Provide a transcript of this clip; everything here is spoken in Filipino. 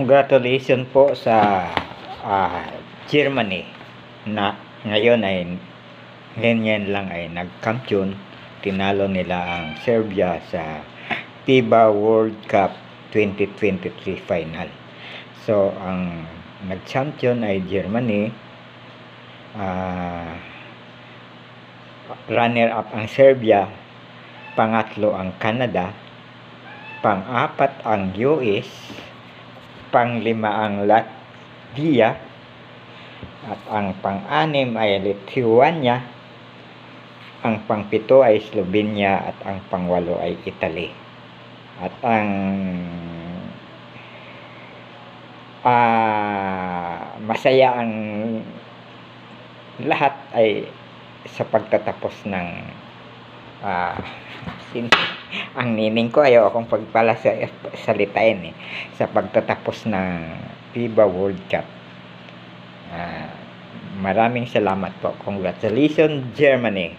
Congratulations po sa Germany na ngayon ngayon lang ay nag-champion. Tinalo nila ang Serbia sa FIBA World Cup 2023 final. So ang nag-champion ay Germany, runner-up ang Serbia, pangatlo ang Canada, pang-apat ang US, pang-lima ang Latvia, at ang pang-anim ay Lithuania, ang pang-pito ay Slovenia, at ang pang-walo ay Italy. At ang masaya ang lahat ay sa pagtatapos ng ang nining ko, ayaw akong salitain sa pagtatapos ng FIBA World Cup. Maraming salamat po. Congratulations, Germany.